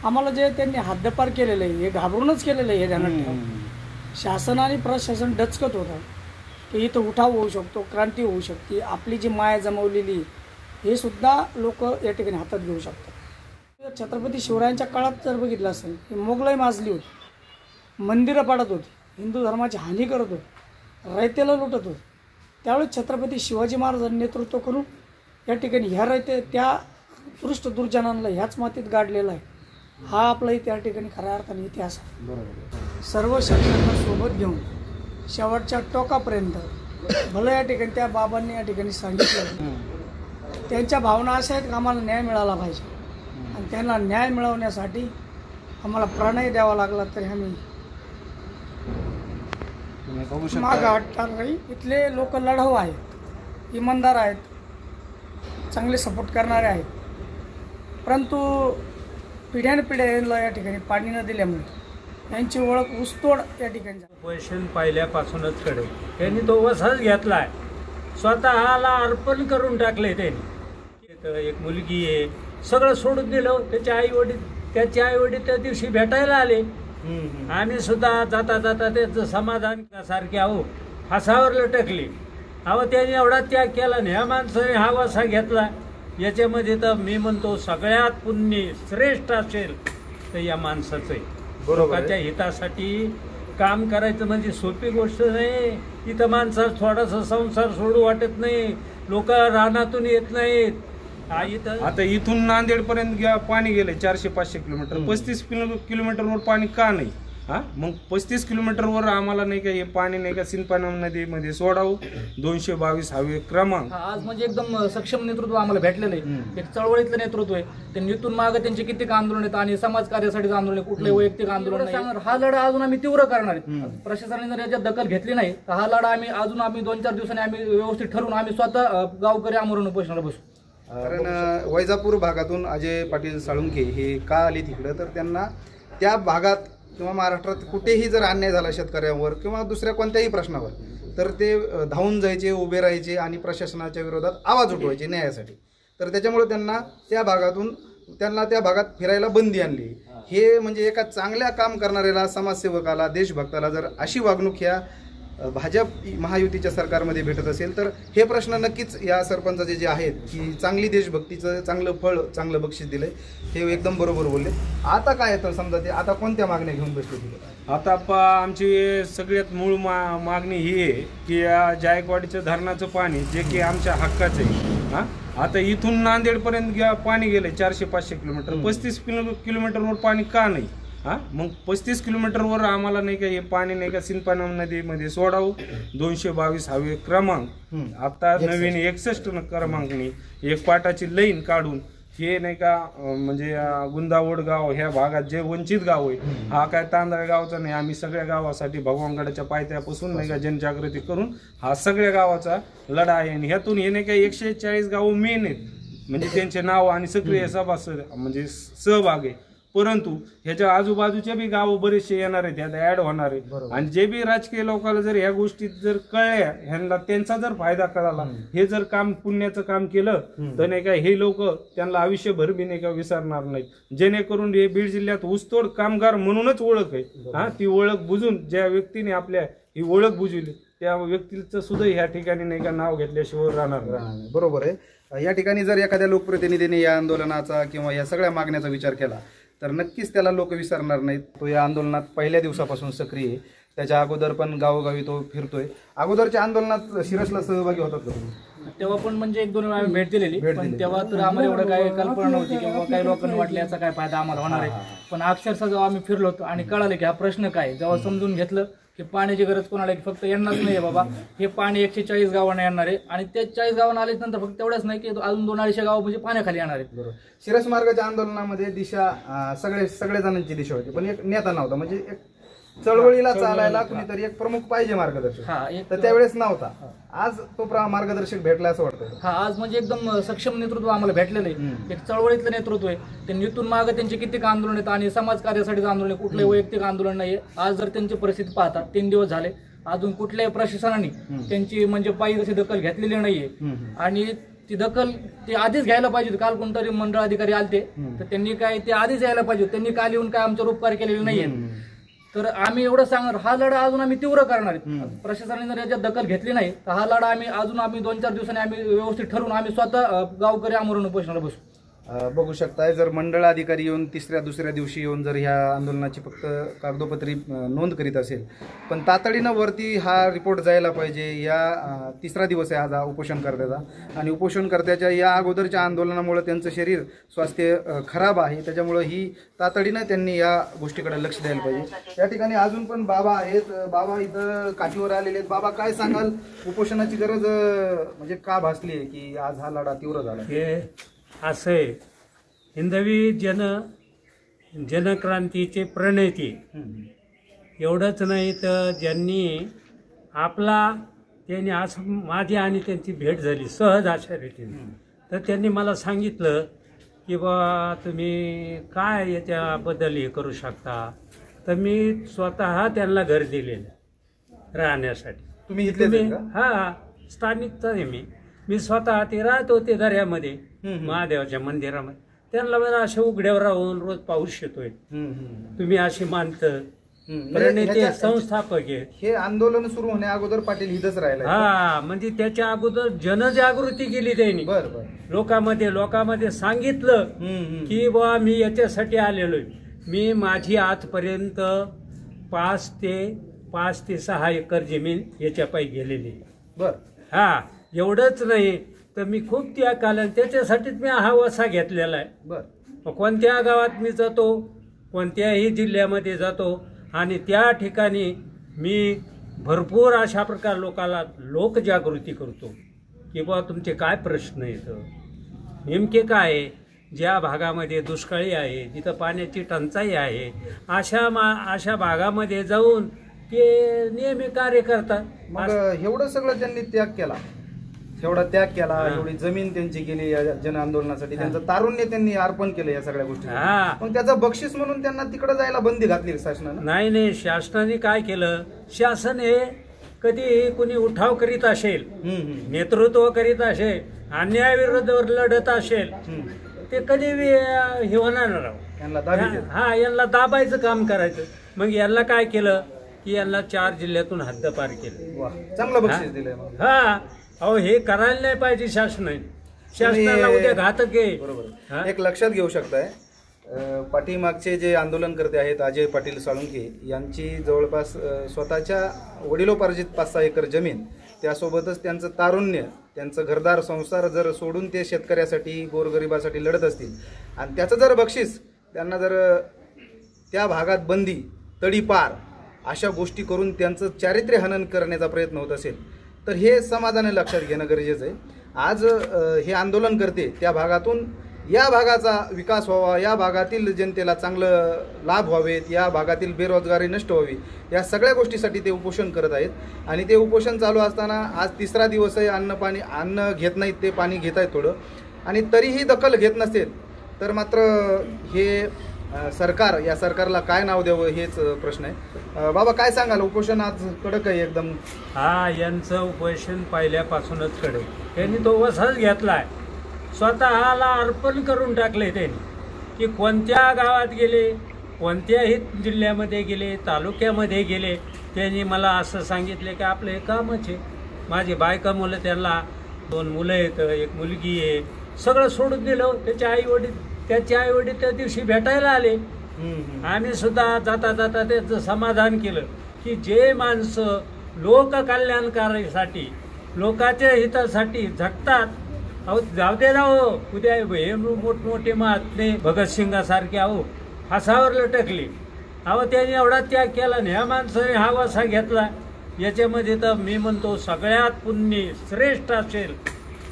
आम्हाला जे त्यांनी हद्दपार केलेलं आहे हे घाबरूनच केलेलं आहे हे ध्यानात ठेवा। शासन आणि प्रशासन डचकत होतं की इथं उठाव होऊ शकतो, क्रांती होऊ शकते, आपली जी माया जमवलेली हे सुद्धा लोक या ठिकाणी हातात घेऊ शकतात। छत्रपती शिवरायांच्या काळात जर बघितलं असेल की मोगलाई माजली होती, मंदिरं पाडत होती, हिंदू धर्माची हानी करत होती, रयतेला लुटत होती। त्यावेळेस छत्रपती शिवाजी महाराजांनी नेतृत्व करून या ठिकाणी ह्या रयते त्या पृष्ठ दुर्जनांना ह्याच मातीत गाडलेला आहे। हा आपला त्या ठिकाणी खऱ्या अर्थाने इतिहास आहे। बरोबर, सर्व शस्त्रांना सोबत घेऊन शेवटच्या टोकापर्यंत भलं या ठिकाणी त्या बाबांनी या ठिकाणी सांगितलं त्यांच्या भावना अशा आहेत की आम्हाला न्याय मिळाला पाहिजे आणि त्यांना न्याय मिळवण्यासाठी आम्हाला प्राणही द्यावा लागला तरी आम्ही मागं हटणार नाही। इथले लोक लढाऊ आहेत, इमानदार आहेत, चांगले सपोर्ट करणारे आहेत, परंतु पिढ्यानपिढ्या या ठिकाणी पाणी न दिल्यामुळे यांची ओळख ऊसतोड या ठिकाणी पैशन पाहिल्यापासूनच कडे त्यांनी तो वसाच घेतलाय, स्वतःला अर्पण करून टाकले त्यांनी। एक मुलगी आहे, सगळं सोडून दिलं। त्याचे आई वडील त्या दिवशी भेटायला आले। आम्ही सुद्धा जाता जाता त्याचं समाधान सारखे आहो फासावर लटकले। अहो त्यांनी एवढा त्याग केला आणि ह्या माणसाने हा वसा घेतला। याच्यामध्ये तर मी म्हणतो सगळ्यात पुण्य श्रेष्ठ असेल तर या माणसाचं आहे। लोकांच्या हितासाठी काम करायचं म्हणजे सोपी गोष्ट नाही। इथं माणसाला थोडासा संसार सोडू वाटत नाही, लोक रानातून येत नाहीत। आता इथून नांदेड पर्यंत पाणी गेले 400-500 किलोमीटर, 35 किलोमीटरवर पाणी का नाही? हा, मग 35 किलोमीटरवर आम्हाला नाही का हे पाणी नाही का सिंदपाना नदीमध्ये सोडावं। 222 क्रमांक आज म्हणजे एकदम सक्षम नेतृत्व आम्हाला भेटलेलं आहे। एक चळवळीतलं नेतृत्व आहे। त्यांनी इथून मागे त्यांचे कित्येक आंदोलन आहेत आणि समाज कार्यासाठीचं आंदोलन आहे, कुठलंही वैयक्तिक आंदोलन नाही। हा लढा अजून आम्ही तीव्र करणार आहेत। प्रशासनाने जर याच्यात दखल घेतली नाही तर हा लढा आम्ही अजून 2-4 दिवसांनी आम्ही व्यवस्थित ठरवून आम्ही स्वतः गावकरी आमरण उपोषणाला बसू। कारण वैजापूर भागातून अजय पाटील साळुंखे हे का आले तिकडं, तर त्यांना त्या भागात किंवा महाराष्ट्रात कुठेही जर अन्याय झाला शेतकऱ्यांवर किंवा दुसऱ्या कोणत्याही प्रश्नावर तर ते धावून जायचे, उभे राहायचे आणि प्रशासनाच्या विरोधात आवाज उठवायचे न्यायासाठी। तर त्याच्यामुळे त्यांना त्या भागात फिरायला बंदी आणली। हे म्हणजे एका चांगल्या काम करणाऱ्याला, समाजसेवकाला, देशभक्ताला जर अशी वागणूक ह्या भाजप महायुतीच्या सरकारमध्ये भेटत असेल तर हे प्रश्न नक्कीच या सरपंचाचे जे आहेत की चांगली देशभक्तीचं चांगलं फळ, चांगलं बक्षीस दिलंय, हे एकदम बरोबर बोलले। आता काय तर समजा ते आता कोणत्या मागण्या घेऊन बसले तिथे? आता आमची सगळ्यात मूळ मागणी ही आहे की या जायकवाडीचं धरणाचं पाणी जे की आमच्या हक्काचं आहे। हा, आता इथून नांदेड पर्यंत पाणी गेले 400-500 किलोमीटर, 35 किलोमीटरवर पाणी का नाही? हा, मग 35 किलोमीटरवर आम्हाला नाही का हे पाणी नाही का सिंदपाना नदीमध्ये सोडावं। 222 क्रमांक आता नवीन 61 क्रमांकनी एक पाटाची लाईन काढून हे नाही का म्हणजे गुंदावड गाव ह्या भागात जे वंचित गाव आहे, हा काय तांदळ गावचा नाही, आम्ही सगळ्या गावासाठी भगवानगडाच्या पायथ्यापासून नाही का जनजागृती करून हा सगळ्या गावाचा लढा आहे। आणि ह्यातून हे नाही का 140 गाव मेन आहेत, म्हणजे त्यांचे नाव आणि सक्रिय सभासद म्हणजे सहभाग आहे। परंतु ह्याच्या आजूबाजूचे बी गाव बरेचसे येणार आहेत, ह्यात ऍड होणार आहे। आणि जे बी राजकीय लोकांना जर ह्या गोष्टीत जर कळल्या, ह्यांना त्यांचा जर फायदा कळाला, हे जर काम पुण्याचं काम केलं तर नाही का हे लोक त्यांना आयुष्यभर बी नाही का विसरणार नाहीत। जेणेकरून हे बीड जिल्ह्यात ऊसतोड कामगार म्हणूनच ओळख आहे। हा, ती ओळख बुजून ज्या व्यक्तीने आपल्या ही ओळख बुजवली त्या व्यक्तीचं सुद्धा ह्या ठिकाणी नाही का नाव घेतल्याशिवाय राहणार नाही। बरोबर आहे। या ठिकाणी जर एखाद्या लोकप्रतिनिधीने या आंदोलनाचा किंवा या सगळ्या मागण्याचा विचार केला तर नक्कीच त्याला लोक विसरणार नाहीत। तो या आंदोलनात पहिल्या दिवसापासून सक्रिय आहे, त्याच्या अगोदर पण गावोगावी तो फिरतोय। अगोदरच्या आंदोलनात शिरसला सहभागी होतात का तुम्ही? तेव्हा पण म्हणजे 1-2 वेळा भेट दिलेली, पण तेव्हा तर आम्हाला एवढं काही कल्पना नव्हती किंवा काही लोकांना वाटलं याचा काय फायदा आम्हाला होणार आहे। पण अक्षरशः जेव्हा आम्ही फिरलो होतो आणि कळालं की हा प्रश्न काय, जेव्हा समजून घेतलं की पाण्याची गरज कोणाला की फक्त यांनाच नाही आहे बाबा, हे पाणी 140 गावांना येणार आहे आणि त्या 40 गावांना आल्याच नंतर फक्त तेवढंच नाही की अजून 200-250 गाव म्हणजे पाण्याखाली येणार आहेत। बरोबर, शिरस मार्गाच्या आंदोलनामध्ये दिशा सगळ्या जणांची दिशा होती, पण एक नेता नव्हता। म्हणजे एक चळवळीला चालायला कुणीतरी एक प्रमुख पाहिजे मार्गदर्शक, तर त्यावेळेस नव्हता। आज तो मार्गदर्शक भेटला असं वाटतं? हा, आज म्हणजे एकदम सक्षम नेतृत्व आम्हाला भेटलेलं आहे। एक चळवळीतलं नेतृत्व आहे। त्यांनी इथून मागे त्यांचे कित्येक आंदोलन आहेत आणि समाज कार्यासाठीचं आंदोलन आहे, कुठलंही वैयक्तिक आंदोलन नाहीये। आज जर त्यांची परिस्थिती पाहता 3 दिवस झाले अजून कुठल्याही प्रशासनाने त्यांची म्हणजे पायी जशी दखल घेतलेली नाहीये आणि ती दखल ती आधीच घ्यायला पाहिजे. काल कोणतरी मंडळ अधिकारी आलते तर त्यांनी काय ते आधीच यायला पाहिजे. त्यांनी काल येऊन काय आमच्यावर उपकार केलेले नाहीये. तर आम्ही एवढं सांगणार, हा लढा अजून आम्ही तीव्र करणार आहेत. प्रशासनाने जर याच्यात दखल घेतली नाही तर हा लढा आम्ही 2-4 दिवसांनी आम्ही व्यवस्थित ठरवून आम्ही स्वतः गावकरी आमरण उपोषणाला बसू. बघू शकताय, जर मंडळ अधिकारी येऊन दुसऱ्या दिवशी येऊन जर ह्या आंदोलनाची फक्त कागदोपत्री नोंद करीत असेल, पण तातडीनं वरती हा रिपोर्ट जायला पाहिजे. या 3रा दिवस आहे आज हा उपोषणकर्त्याचा, आणि उपोषणकर्त्याच्या या अगोदरच्या आंदोलनामुळे त्यांचं शरीर स्वास्थ्य खराब आहे, त्याच्यामुळं ही तातडीनं त्यांनी या गोष्टीकडे लक्ष द्यायला पाहिजे. या ठिकाणी अजून पण बाबा आहेत. बाबा इथं काठीवर आलेले आहेत. बाबा, काय सांगाल, उपोषणाची गरज म्हणजे का भासली आहे की आज हा लढा तीव्र झाला? हे असं आहे, हिंदवी जनक्रांतीचे प्रणेते एवढंच नाही तर ज्यांनी त्यांनी असं माझी आणि त्यांची भेट झाली सहज अशा रीतीने. तर त्यांनी मला सांगितलं की बा तुम्ही काय याच्याबद्दल हे करू शकता. तर मी स्वतः त्यांना घर दिलेलं राहण्यासाठी. तुम्ही इथले का? हा, स्थानिकच आहे मी स्वतः ते राहत होते दर्यामध्ये महादेवाच्या मंदिरामध्ये. त्यांना मला अशा उघड्यावर राहून रोज पाऊस येतोय. तुम्ही अशी मानतं प्रणेते संस्थापक आहेत. हे आंदोलन सुरू होण्या अगोदर पाटील इथंच राहिला. हा, म्हणजे त्याच्या अगोदर जनजागृती केली त्यांनी. लोकांमध्ये सांगितलं की बा मी याच्यासाठी आलेलोय. मी माझी आजपर्यंत 5 ते 6 एकर जमीन याच्या पायी गेलेली. हा, एवढंच नाही तर मी खूप त्या कालन त्याच्यासाठीच मी हा वसा घेतलेला आहे. कोणत्या गावात मी जातो, कोणत्याही जिल्ह्यामध्ये जातो, आणि त्या ठिकाणी मी भरपूर अशा प्रकार लोकजागृती करतो की बा तुमचे काय प्रश्न आहेत, नेमके काय आहे. ज्या भागामध्ये दुष्काळी आहे, जिथं पाण्याची टंचाई आहे, अशा भागामध्ये जाऊन ते नेहमी कार्य करतात. मग एवढं सगळं त्यांनी त्याग केला, एवढी जमीन त्यांची गेली या जन आंदोलनासाठी, त्यांचं तारुण्य त्यांनी अर्पण केलं या सगळ्या गोष्टी. पण त्याचं बक्षीस म्हणून त्यांना तिकडे जायला बंदी घातली शासनानं? नाही, शासनाने काय केलं, शासन हे कधी कुणी उठाव करीत असेल, नेतृत्व करीत असेल, अन्यायाविरोधावर लढत असेल, ते कधी हे होणार राव. यांना दाबायचं काम करायचं. मग यांना काय केलं की यांना 4 जिल्ह्यातून हद्दपार केलं. चांगलं बक्षीस दिलंय. हा, अहो हे करायला नाही पाहिजे शासनाला उद्या घातक आहे. बरोबर. एक लक्षात घेऊ शकताय, पाठीमागचे जे आंदोलनकर्ते आहेत अजय पाटील साळुंखे यांची जवळपास स्वतःच्या वडिलोपार्जित 5-6 एकर जमीन, त्यासोबतच त्यांचं तारुण्य, त्यांचं घरदार संसार जर सोडून ते शेतकऱ्यासाठी गोरगरिबासाठी लढत असतील, आणि त्याचं जर बक्षीस त्यांना जर त्या भागात बंदी, तडीपार अशा गोष्टी करून त्यांचं चारित्र्य हनन करण्याचा प्रयत्न होत असेल, तर हे समाजाने लक्षात घेणं गरजेचं आहे. आज हे आंदोलन करते त्या भागातून या भागाचा विकास व्हावा, या भागातील जनतेला चांगलं लाभ व्हावेत, या भागातील बेरोजगारी नष्ट व्हावी, या सगळ्या गोष्टीसाठी ते उपोषण करत आहेत. आणि ते उपोषण चालू असताना आज 3रा दिवस आहे, अन्न घेत नाहीत, ते पाणी घेत आहेत थोडं, आणि तरीही दखल घेत नसेल तर मात्र हे या सरकारला काय नाव द्यावं हेच प्रश्न आहे. बाबा, काय सांगाल, उपोषण आज कडक आहे एकदम? हा, यांचं उपोषण पहिल्यापासूनच कडक. त्यांनी तो वसाच घेतलाय, स्वतःला अर्पण करून टाकले त्यांनी, की कोणत्या गावात गेले, कोणत्याही जिल्ह्यामध्ये गेले, तालुक्यामध्ये गेले, त्यांनी मला असं सांगितले की आपलं हे कामच आहे. माझी बायका मुलं, त्यांना 2 मुलं आहेत, 1 मुलगी आहे, सगळं सोडून दिलं. त्याचे आई वडील त्या दिवशी भेटायला आले. आम्ही सुद्धा जाता जाता त्याचं समाधान केलं की जे माणसं लोककल्याणकारासाठी, लोकांच्या हितासाठी झटतात, अहो जाऊ दे ना, हो उद्या हे मोठमोठे महात्मे भगतसिंगासारखे अहो फासावर लटकले, अहो त्यांनी एवढा त्याग केला, ह्या माणसाने हा वसा घेतला. याच्यामध्ये तर मी म्हणतो सगळ्यात पुण्य श्रेष्ठ असेल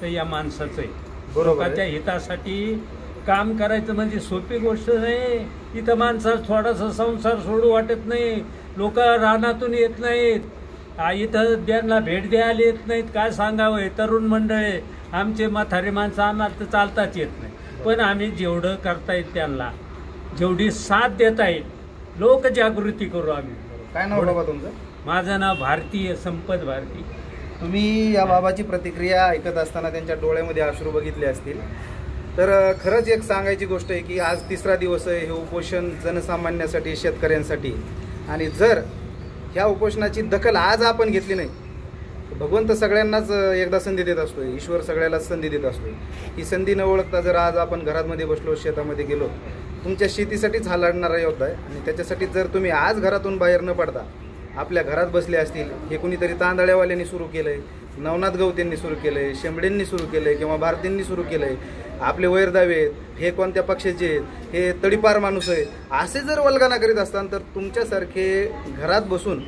तर या माणसाचं आहे. लोकांच्या हितासाठी काम करायचं म्हणजे सोपी गोष्ट नाही. इथं माणसाला थोडासा संसार सोडू वाटत नाही, लोक रानातून येत नाहीत, इथं त्यांना भेट द्यायला येत नाहीत. काय सांगावं, तरुण मंडळी, आमचे म्हातारे माणसं, आम्हाला तर चालताच येत नाही. पण आम्ही जेवढं करता येईल त्यांना, जेवढी साथ देता येईल, लोकजागृती करू आम्ही. काय नाव बाबा तुमचं? माझं नाव भारती, संपत भारती. तुम्ही या बाबाची प्रतिक्रिया ऐकत असताना त्यांच्या डोळ्यामध्ये अश्रू बघितले असतील. तर खरंच एक सांगायची गोष्ट आहे की आज 3रा दिवस आहे हे उपोषण जनसामान्यासाठी, शेतकऱ्यांसाठी. आणि जर ह्या उपोषणाची दखल आज आपण घेतली नाही, भगवंत सगळ्यांनाच एकदा संधी देत असतो, ईश्वर सगळ्यालाच संधी देत असतो. ही संधी न ओळखता जर आज आपण घरामध्ये बसलो, शेतामध्ये गेलो, तुमच्या शेतीसाठीच हा लढणारा योद्धा आहे. आणि त्याच्यासाठी जर तुम्ही आज घरातून बाहेर न पडता आपल्या घरात बसले असतील, हे कुणीतरी तांदळ्यावाल्यांनी सुरू केलं आहे, नवनाथ गवतेंनी सुरू केलं आहे, शेंबडेंनी सुरू केलं आहे किंवा भारतींनी सुरू केलं आहे, आपले वैरदावे आहेत, हे कोणत्या पक्षाचे आहेत, हे तडीपार माणूस आहे, असे जर वल्गना करीत असताल तर तुमच्यासारखे घरात बसून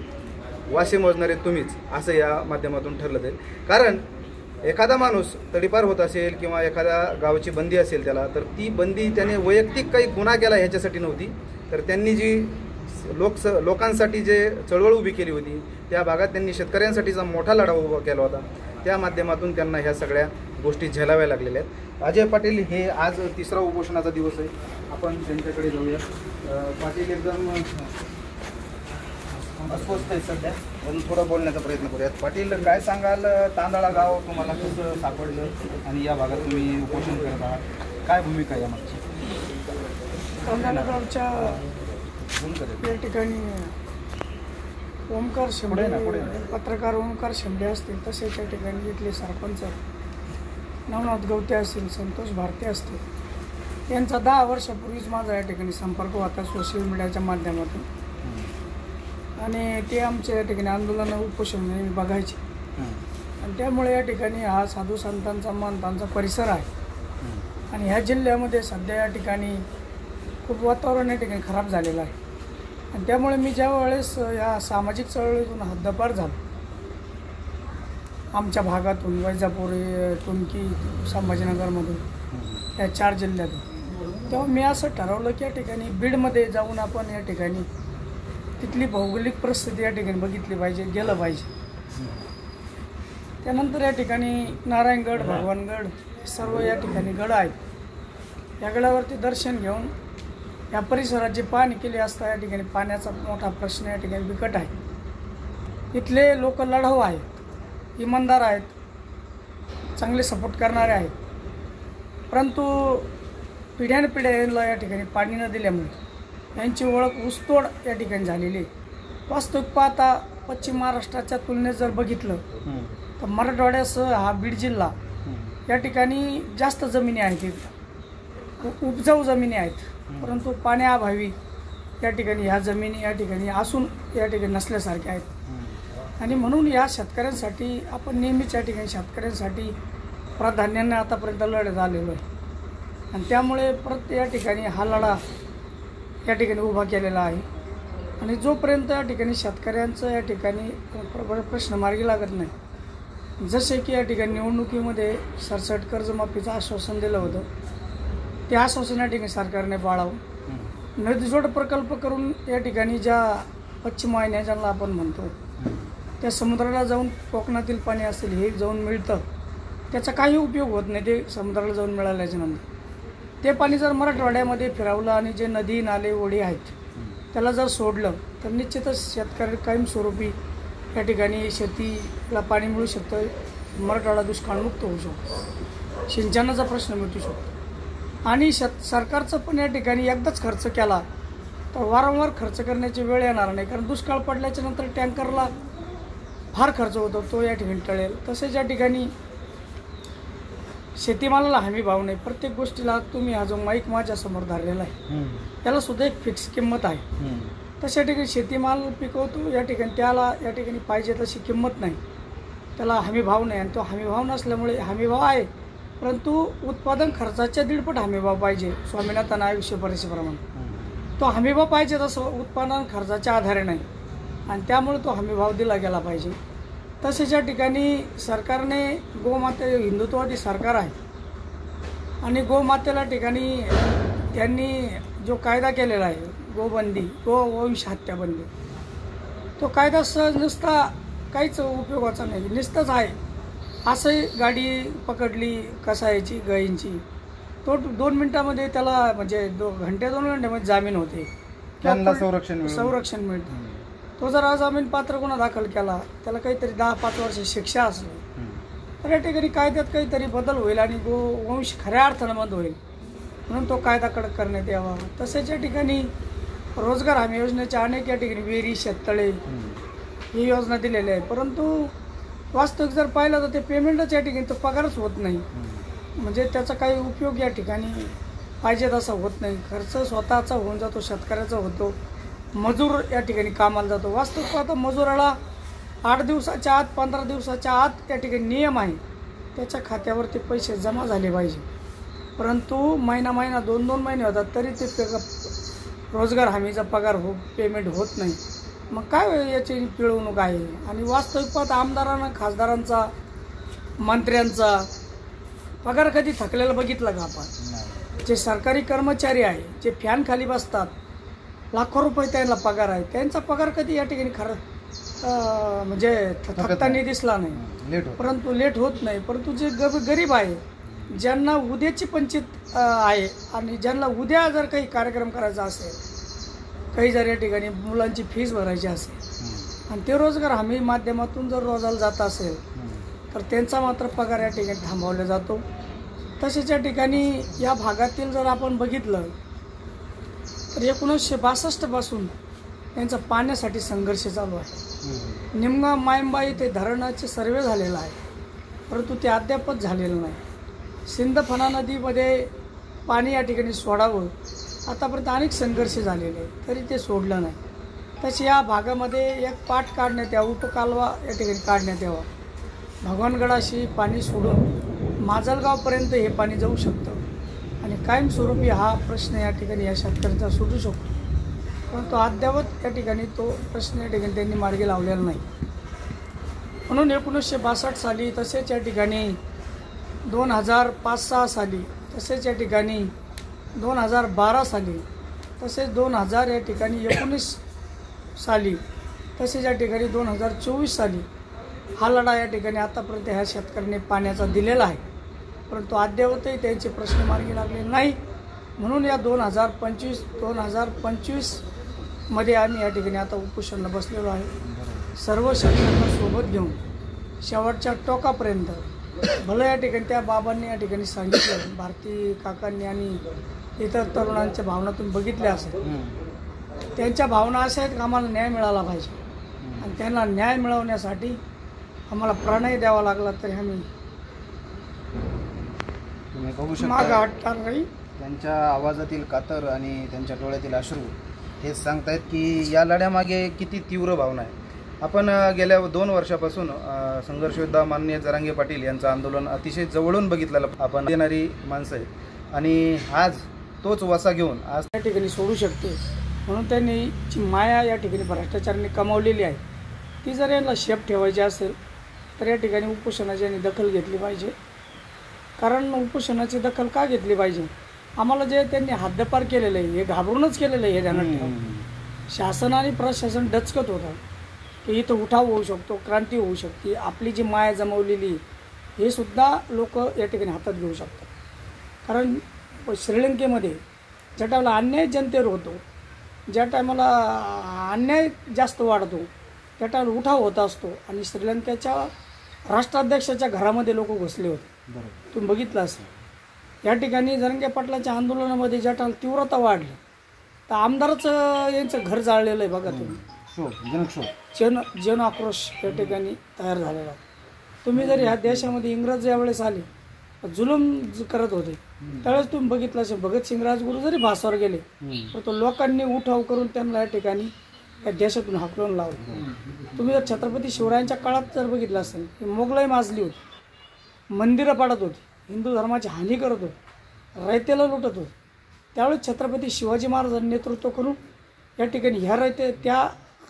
वासे मोजणारे तुम्हीच, असं या माध्यमातून ठरलं जाईल. कारण एखादा माणूस तडीपार होत असेल किंवा एखाद्या गावाची बंदी असेल त्याला, तर ती बंदी त्याने वैयक्तिक काही गुन्हा केला ह्याच्यासाठी नव्हती, तर त्यांनी जी लोकांसाठी जे चळवळ उभी केली होती, त्या भागात त्यांनी शेतकऱ्यांसाठीचा मोठा लढा उभा केला होता, त्या माध्यमातून त्यांना ह्या सगळ्या गोष्टी झेलाव्या लागलेल्या आहेत. अजय पाटील हे आज 3रा उपोषणाचा दिवस आहे, आपण त्यांच्याकडे जाऊया. पाटील एकदम अस्वस्थ आहे सध्या, म्हणून थोडं बोलण्याचा प्रयत्न करूयात. पाटील, काय सांगाल, तांदळा गाव तुम्हाला कसं सापडलं आणि या भागात तुम्ही उपोषण करत आहात, काय भूमिका आहे यामागची? तांदळा गावच्या या ठिकाणी ओमकार शेंबडे, पत्रकार ओमकार शेंबडे असतील, तसेच या ठिकाणी इथले सरपंच नवनाथ गवते असतील, संतोष भारती असतील, यांचा 10 वर्षापूर्वीच माझा या ठिकाणी संपर्क होता सोशल मीडियाच्या माध्यमातून. आणि ते आमच्या या ठिकाणी आंदोलन उपोषण नेहमी बघायचे. आणि त्यामुळे या ठिकाणी हा साधू संतांचा महंतांचा परिसर आहे. आणि ह्या जिल्ह्यामध्ये सध्या या ठिकाणी खूप वातावरण या ठिकाणी खराब झालेलं आहे. आणि त्यामुळे मी ज्या वेळेस या सामाजिक चळवळीतून हद्दपार झालो, आमच्या भागातून वैजापूर, टुमकी, संभाजीनगरमधून या 4 जिल्ह्यातून, तेव्हा मी असं ठरवलं की या ठिकाणी बीडमध्ये जाऊन आपण या ठिकाणी तिथली भौगोलिक परिस्थिती या ठिकाणी बघितली पाहिजे, गेलं पाहिजे. त्यानंतर या ठिकाणी नारायणगड, भगवानगड सर्व या ठिकाणी गड आहेत. या गडावरती दर्शन घेऊन या परिसरात जी पाहणी केली असता या ठिकाणी पाण्याचा मोठा प्रश्न या ठिकाणी बिकट आहे. इथले लोक लढाऊ आहेत, इमानदार आहेत, चांगले सपोर्ट करणारे आहेत. परंतु पिढ्यानपिढ्या यांना या ठिकाणी पाणी न दिल्यामुळे यांची ओळख ऊसतोड या ठिकाणी झालेली आहे. वास्तविक पाहता पश्चिम महाराष्ट्राच्या तुलनेत जर बघितलं तर मराठवाड्यासह हा बीड जिल्हा या ठिकाणी जास्त जमिनी आहेत, उपजाऊ जमिनी आहेत. परंतु पाण्याअभावी या ठिकाणी ह्या जमिनी या ठिकाणी असून या ठिकाणी नसल्यासारख्या आहेत. आणि म्हणून या शेतकऱ्यांसाठी आपण नेहमीच या ठिकाणी शेतकऱ्यांसाठी प्राधान्याने आतापर्यंत लढत आलेलो आहे. आणि त्यामुळे परत या ठिकाणी हा लढा या ठिकाणी उभा केलेला आहे. आणि जोपर्यंत या ठिकाणी शेतकऱ्यांचं या ठिकाणी प्रश्न मार्गी लागत नाही, जसे की या ठिकाणी निवडणुकीमध्ये सरसट कर्जमाफीचं आश्वासन दिलं होतं, ते आश्वासन या ठिकाणी सरकारने पाळावं. नदीजोड प्रकल्प करून या ठिकाणी ज्या पश्चिम वाहिन्या ज्यांना आपण म्हणतो, त्या समुद्राला जाऊन कोकणातील पाणी असेल हे जाऊन मिळतं, त्याचा काही उपयोग होत नाही. ते समुद्राला जाऊन मिळाल्याच्या नंतर ते पाणी जर मराठवाड्यामध्ये फिरवलं आणि जे नदी नाले ओढे आहेत त्याला जर सोडलं तर निश्चितच शेतकरी कायमस्वरूपी या ठिकाणी शेतीला पाणी मिळू शकतं. मराठवाडा दुष्काळमुक्त होऊ शकतो, सिंचनाचा प्रश्न मिटू शकतो. आणि सरकारचं पण या ठिकाणी एकदाच खर्च केला तर वारंवार खर्च करण्याची वेळ येणार नाही. कारण दुष्काळ पडल्याच्या नंतर टँकरला फार खर्च होतो, तो या ठिकाणी टळेल. तसेच या ठिकाणी शेतीमालाला हमी भाव नाही. प्रत्येक गोष्टीला तुम्ही हा जो माईक माझ्यासमोर धरलेला आहे त्याला सुद्धा एक फिक्स किंमत आहे. तशा ठिकाणी शेतीमाल पिकवतो या ठिकाणी त्याला या ठिकाणी पाहिजे तशी किंमत नाही, त्याला हमी भाव नाही. आणि तो हमी भाव नसल्यामुळे हमी भाव आहे परंतु उत्पादन खर्चाच्या 1.5 पट हमी भाव पाहिजे. स्वामीनाथन आयुष्य परिषदेप्रमाणे तो हमी भाव पाहिजे, तसं उत्पादन खर्चाच्या आधारे नाही. आणि त्यामुळे तो हमी भाव दिला गेला पाहिजे. तसेच या ठिकाणी सरकारने गोमाते हिंदुत्ववादी सरकार आहे आणि गोमातेला ठिकाणी त्यांनी जो कायदा केलेला आहे गोबंदी, गोवंश हत्याबंदी, तो कायदा सहज नुसता काहीच उपयोगाचा नाही, नुसतंच आहे. असंही गाडी पकडली कसायची गायींची, तो 2 मिनिटामध्ये त्याला म्हणजे 2 घंट्यामध्ये जामीन होते, त्यांना संरक्षण मिळतं. तो जर अजामीनपात्र गुन्हा दाखल केला, त्याला काहीतरी 10-5 वर्ष शिक्षा असली, तर या ठिकाणी कायद्यात काहीतरी बदल होईल आणि वंश खऱ्या अर्थानं बंद होईल, म्हणून तो कायदा कडक करण्यात यावा. तसेच या ठिकाणी रोजगार हमी योजनेच्या अनेक या ठिकाणी विहिरी, शेततळे ही योजना दिलेली आहे, परंतु वास्तविक जर पाहिलं तर ते पेमेंटच या ठिकाणी तो पगारच होत नाही, म्हणजे त्याचा काही उपयोग या ठिकाणी पाहिजे तसा होत नाही. खर्च स्वतःचा होऊन जातो, शेतकऱ्याचा होतो, मजूर या ठिकाणी कामाला जातो. वास्तविक पाहता मजुराला 8 दिवसाच्या आत, 15 दिवसाच्या आत त्या ठिकाणी नियम आहे, त्याच्या खात्यावर ते पैसे जमा झाले पाहिजे, परंतु महिना 2-2 महिने होतात तरी ते रोजगार हमीचा पगार पेमेंट होत नाही. मग काय याची पिळवणूक आहे. आणि वास्तविक पाहता आमदारांना, खासदारांचा, मंत्र्यांचा पगार कधी थकलेला बघितला का आपण? जे सरकारी कर्मचारी आहे, जे फॅन खाली बसतात, लाखो रुपये त्यांना पगार आहे, त्यांचा पगार कधी या ठिकाणी खरं म्हणजे थकताना दिसला नाही, परंतु लेट होत नाही. परंतु जे गरीब आहे, ज्यांना उद्याची पंचित आहे आणि ज्यांना उद्या जर काही कार्यक्रम करायचा असेल, काही जर या ठिकाणी मुलांची फीस भरायची असेल आणि ते रोजगार हमी माध्यमातून जर रोजाला जात असेल तर त्यांचा मात्र पगार या ठिकाणी थांबवला जातो. तसेच या ठिकाणी या भागातील जर आपण बघितलं तर 1962 पासून त्यांचा पाण्यासाठी संघर्ष चालू आहे. निमगा मायंबा इथे धरणाचे सर्वे झालेला आहे, परंतु ते अद्यापच झालेलं नाही. सिंदफणा नदीमध्ये पाणी या ठिकाणी सोडावं, आतापर्यंत अनेक संघर्ष झालेले तरी ते सोडलं नाही. तसे या भागामध्ये एक पाट काढण्यात यावा, उपकालवा या ठिकाणी काढण्यात यावा. भगवानगडाशी पाणी सोडून माजलगावपर्यंत हे पाणी जाऊ शकतं आणि कायमस्वरूपी हा प्रश्न या ठिकाणी या शेतकऱ्यांचा सुटू शकतो, परंतु अद्यावत या ठिकाणी तो प्रश्न या ठिकाणी त्यांनी मार्गी लावलेला नाही. म्हणून 1962 साली, तसेच या ठिकाणी 2005-06 साली, तसेच या ठिकाणी 2012 साली, तसेच 2000 या ठिकाणी 19 साली, तसेच या ठिकाणी 2024 साली हा लढा या ठिकाणी आतापर्यंत ह्या शेतकऱ्यांनी पाण्याचा दिलेला आहे, परंतु अद्यावतही त्यांचे प्रश्न मार्गी लागले नाही. म्हणून या 2025 मध्ये आम्ही या ठिकाणी आता उपोषणाला बसलेलो आहे. सर्व शेतकऱ्यांना सोबत घेऊन शेवटच्या टोकापर्यंत. भलं या ठिकाणी त्या बाबांनी या ठिकाणी सांगितलं, भारती काकांनी आणि इतर तरुणांच्या भावनातून बघितले असेल, त्यांच्या भावना अशा आहेत की आम्हाला न्याय मिळाला पाहिजे आणि त्यांना न्याय मिळवण्यासाठी आम्हाला प्राणही द्यावा लागला तरी आम्ही बघू मागं हटणार नाही. त्यांच्या आवाजातील कातर आणि त्यांच्या डोळ्यातील अश्रू हे सांगतायत की या लढ्यामागे किती तीव्र भावना आहे. आपण गेल्या 2 वर्षापासून संघर्ष योद्धा माननीय जरांगे पाटील यांचं आंदोलन अतिशय जवळून बघितलेलं आपण देणारी माणसं आहे आणि आज तोच वसा घेऊन आज या ठिकाणी सोडू शकते, म्हणून त्यांनी जी माया या ठिकाणी भ्रष्टाचाराने कमावलेली आहे ती जर यांना शेप ठेवायची असेल तर या ठिकाणी उपोषणाची यांनी दखल घेतली पाहिजे. कारण उपोषणाची दखल का घेतली पाहिजे? आम्हाला जे त्यांनी हद्दपार केलेलं आहे हे घाबरूनच केलेलं आहे, हे ध्यानात ठेवा. शासन आणि प्रशासन डचकत होतं की इथं उठाव होऊ शकतो, क्रांती होऊ शकते, आपली जी माया जमवलेली हे सुद्धा लोक या ठिकाणी हातात घेऊ शकतात. कारण श्रीलंकेमध्ये ज्या टायमाला अन्याय जनतेवर होतो, ज्या टायमाला अन्याय जास्त वाढतो त्या टायमाला उठाव होत असतो आणि श्रीलंकेच्या राष्ट्राध्यक्षाच्या घरामध्ये लोक घुसले होते. तुम्ही बघितलं असेल. या ठिकाणी जरांगे पाटलाच्या आंदोलनामध्ये ज्या टायमाला तीव्रता वाढली तर आमदाराचं यांचं घर जाळलेलं आहे बघा तुम्ही. जन आक्रोश या ठिकाणी तयार झालेला. तुम्ही जर ह्या देशामध्ये इंग्रज ज्यावेळेस आले जुलूम करत होते त्यावेळेस तुम्ही बघितलं असेल, भगतसिंग राजगुरू जरी भासावर गेले तर तो लोकांनी उठाव करून त्यांना या ठिकाणी या देशातून हाकलून लावलं. तुम्ही जर छत्रपती शिवरायांच्या काळात जर बघितलं असेल की मोगलाई माजली होती, मंदिरं पाडत होती, हिंदू धर्माची हानी करत होती, रयतेला लुटत होती, त्यावेळेस छत्रपती शिवाजी महाराजांनी नेतृत्व करून या ठिकाणी ह्या रयते त्या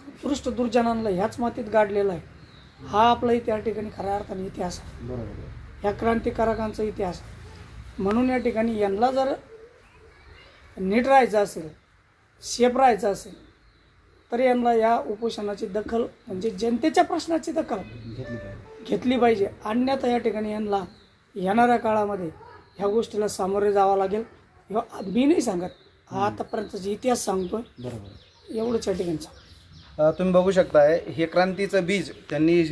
उत्कृष्ट दुर्जनांना ह्याच मातीत गाडलेला आहे. हा आपला इथे या ठिकाणी खऱ्या अर्थाने इतिहास आहे, बरोबर, ह्या क्रांतिकारकांचा इतिहास. म्हणून या ठिकाणी यांना जर नीट राहायचं असेल, शेप राहायचं असेल तर यांना या उपोषणाची दखल म्हणजे जनतेच्या प्रश्नाची दखल घेतली पाहिजे. अन्यथा या ठिकाणी यांना येणाऱ्या काळामध्ये ह्या गोष्टीला सामोरे जावं लागेल. मी नाही सांगत, हा आतापर्यंतचा इतिहास सांगतोय, बरोबर, एवढंच या ठिकाणी. तुम्ही बघू शकताय हे क्रांतीचं बीज त्यांनी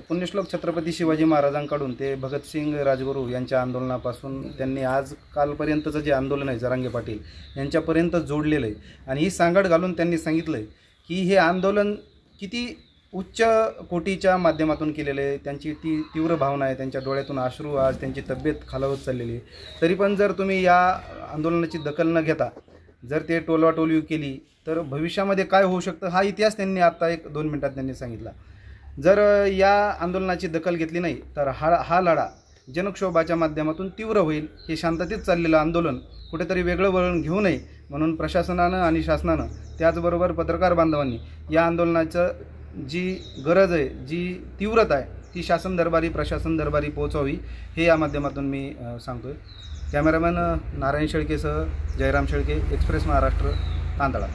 पुण्यश्लोक छत्रपती शिवाजी महाराजांकडून ते भगतसिंग राजगुरू यांच्या आंदोलनापासून त्यांनी आज कालपर्यंतचं जे आंदोलन आहे जरांगे पाटील यांच्यापर्यंत जोडलेलं आहे. आणि ही सांगड घालून त्यांनी सांगितलं आहे की हे आंदोलन किती उच्च कोटीच्या माध्यमातून केलेलं आहे. त्यांची ती तीव्र भावना आहे, त्यांच्या डोळ्यातून अश्रू, आज त्यांची तब्येत खालावत चाललेली आहे. तरी पण जर तुम्ही या आंदोलनाची दखल न घेता जर ते टोलवाटोलवी केली तर भविष्यामध्ये काय होऊ शकतं हा इतिहास त्यांनी आत्ता 1-2 मिनिटात त्यांनी सांगितला. जर या आंदोलनाची दखल घेतली नाही तर हा लढा जनक्षोभाच्या माध्यमातून तीव्र होईल. हे शांततेत चाललेलं आंदोलन कुठेतरी वेगळं वळण घेऊ नये म्हणून प्रशासनानं आणि शासनानं त्याचबरोबर पत्रकार बांधवांनी या आंदोलनाचं जी गरज आहे, जी तीव्रता आहे ती शासन दरबारी, प्रशासन दरबारी पोहोचवावी हे या माध्यमातून मी सांगतोय. कॅमेरामॅन नारायण शेळकेसह जयराम शेळके, एक्सप्रेस महाराष्ट्र, तांदळा.